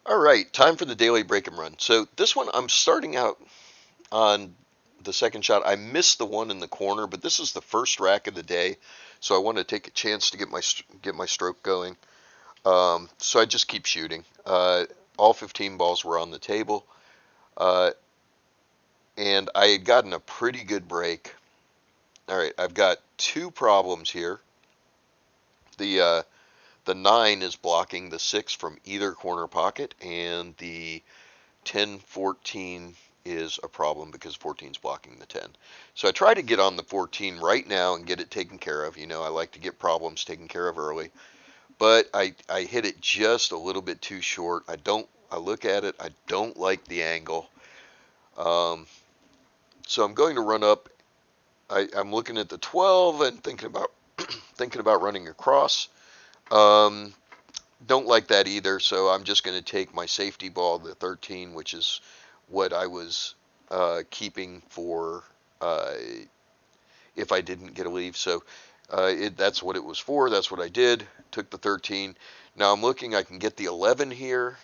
All right, time for the daily break and run. So this one, I'm starting out on the second shot. I missed the one in the corner, but this is the first rack of the day, so I want to take a chance to get my stroke going. So I just keep shooting. All 15 balls were on the table, uh, and I had gotten a pretty good break. All right, I've got two problems here. The 9 is blocking the 6 from either corner pocket, and the 10-14 is a problem because 14 is blocking the 10. So I try to get on the 14 right now and get it taken care of. I like to get problems taken care of early, but I hit it just a little bit too short. I look at it, I don't like the angle. Um, so I'm going to run up. I'm looking at the 12 and thinking about thinking about running across. Um, don't like that either, so I'm just going to take my safety ball, the 13, which is what I was keeping for uh, if I didn't get a leave. So that's what it was for. That's what I did. Took the 13. Now I'm looking. I can get the 11 here.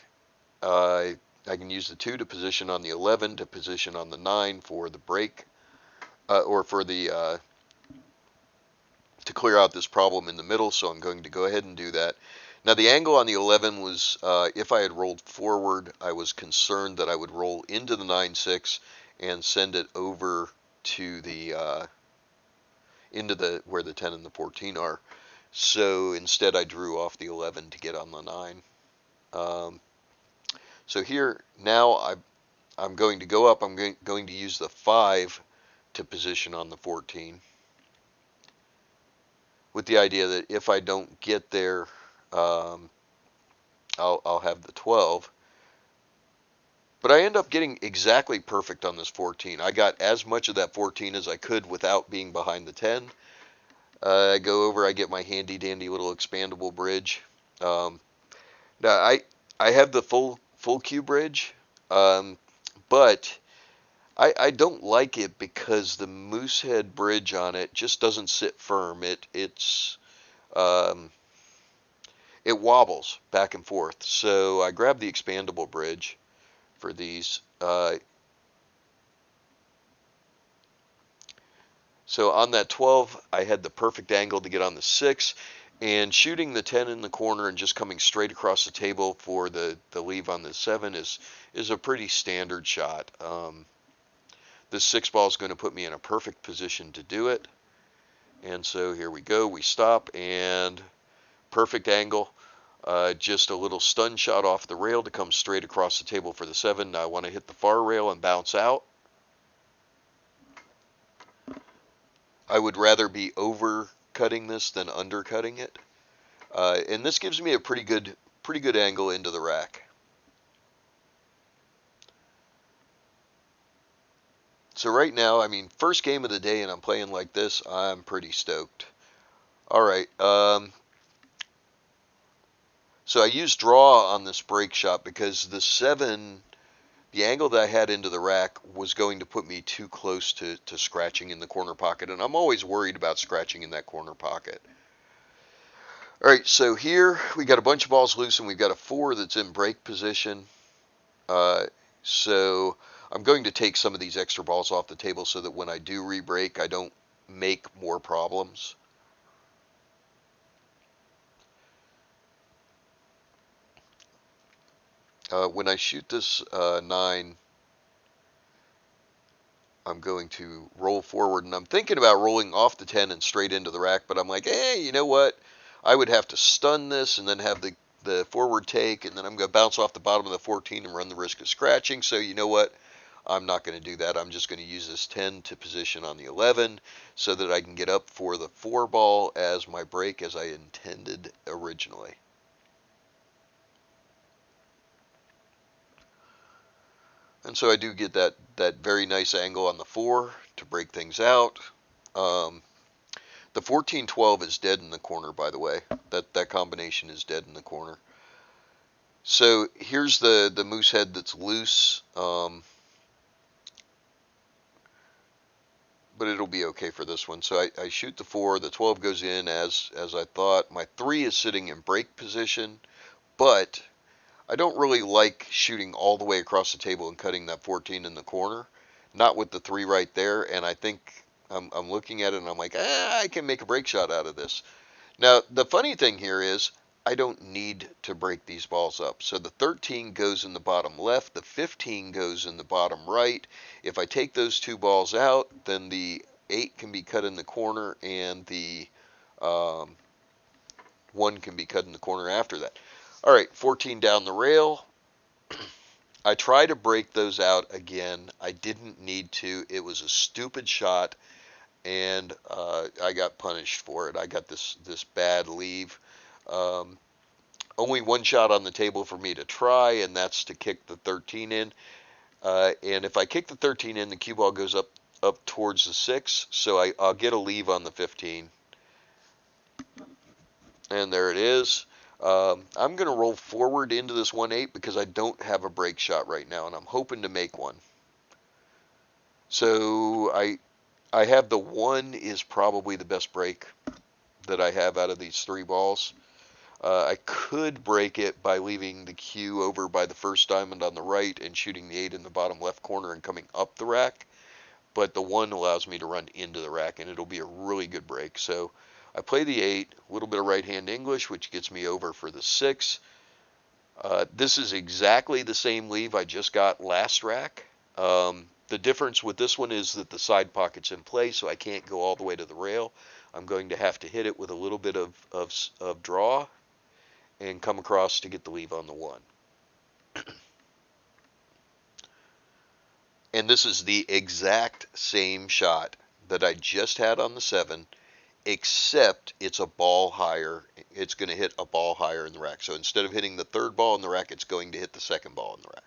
Uh, I can use the 2 to position on the 11, to position on the 9 for the break, or for the to clear out this problem in the middle. So I'm going to go ahead and do that. Now the angle on the 11 was, if I had rolled forward, I was concerned that I would roll into the 9-6 and send it over to the into the where the 10 and the 14 are. So instead, I drew off the 11 to get on the 9. Um, so here now I'm going to go up. I'm going to use the 5 to position on the 14, with the idea that if I don't get there, um, I'll have the 12. But I end up getting exactly perfect on this 14. I got as much of that 14 as I could without being behind the 10. I go over, I get my handy dandy little expandable bridge. Um, Now I have the full Q bridge, but I don't like it because the Moosehead bridge on it just doesn't sit firm. Um, it wobbles back and forth. So I grabbed the expandable bridge for these. So on that 12, I had the perfect angle to get on the 6, and shooting the 10 in the corner and just coming straight across the table for the leave on the 7 is a pretty standard shot. This 6 ball is going to put me in a perfect position to do it. And so here we go. We stop, and perfect angle. Just a little stun shot off the rail to come straight across the table for the 7. Now I want to hit the far rail and bounce out. I would rather be overcutting this than undercutting it. And this gives me a pretty good angle into the rack. So right now, I mean, first game of the day, and I'm playing like this, I'm pretty stoked. All right. So I used draw on this break shot because the 7, the angle that I had into the rack was going to put me too close to scratching in the corner pocket, and I'm always worried about scratching in that corner pocket. All right, so here we got a bunch of balls loose, and we've got a 4 that's in break position. Uh, so I'm going to take some of these extra balls off the table so that when I do re-break, I don't make more problems. When I shoot this 9, I'm going to roll forward, and I'm thinking about rolling off the 10 and straight into the rack, but I'm like, hey, you know what? I would have to stun this and then have the forward take, and then I'm going to bounce off the bottom of the 14 and run the risk of scratching. So you know what? I'm not going to do that. I'm just going to use this 10 to position on the 11 so that I can get up for the 4 ball as my break as I intended originally. And so I do get that very nice angle on the 4 to break things out. Um, the 14-12 is dead in the corner, by the way. That combination is dead in the corner. So here's the moose head that's loose. But it'll be okay for this one. So I shoot the 4, the 12 goes in as I thought. My 3 is sitting in break position, but I don't really like shooting all the way across the table and cutting that 14 in the corner. Not with the 3 right there, and I think I'm looking at it and I'm like, I can make a break shot out of this. Now, the funny thing here is I don't need to break these balls up. So the 13 goes in the bottom left, the 15 goes in the bottom right. If I take those two balls out, then the 8 can be cut in the corner and the um, 1 can be cut in the corner after that. All right, 14 down the rail. I try to break those out again. I didn't need to. It was a stupid shot, and I got punished for it. I got this bad leave. Um, Only one shot on the table for me to try, and that's to kick the 13 in. And if I kick the 13 in, the cue ball goes up towards the 6, so I'll get a leave on the 15. And there it is. I'm going to roll forward into this 1-8 because I don't have a break shot right now, and I'm hoping to make one. So I have the 1 is probably the best break that I have out of these 3 balls. I could break it by leaving the cue over by the first diamond on the right and shooting the 8 in the bottom left corner and coming up the rack, but the 1 allows me to run into the rack, and it'll be a really good break. So I play the 8, a little bit of right hand English, which gets me over for the 6. This is exactly the same leave I just got last rack. The difference with this one is that the side pocket's in play, so I can't go all the way to the rail. I'm going to have to hit it with a little bit of draw and come across to get the leave on the 1. And this is the exact same shot that I just had on the 7, except it's a ball higher. It's going to hit a ball higher in the rack. So instead of hitting the 3rd ball in the rack, it's going to hit the 2nd ball in the rack.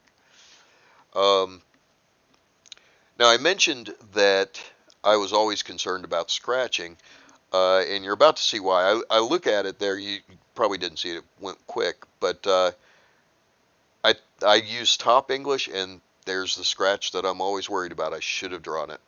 Now, I mentioned that I was always concerned about scratching, and you're about to see why. I look at it there. You probably didn't see it. It went quick, but I used top English, and there's the scratch that I'm always worried about. I should have drawn it.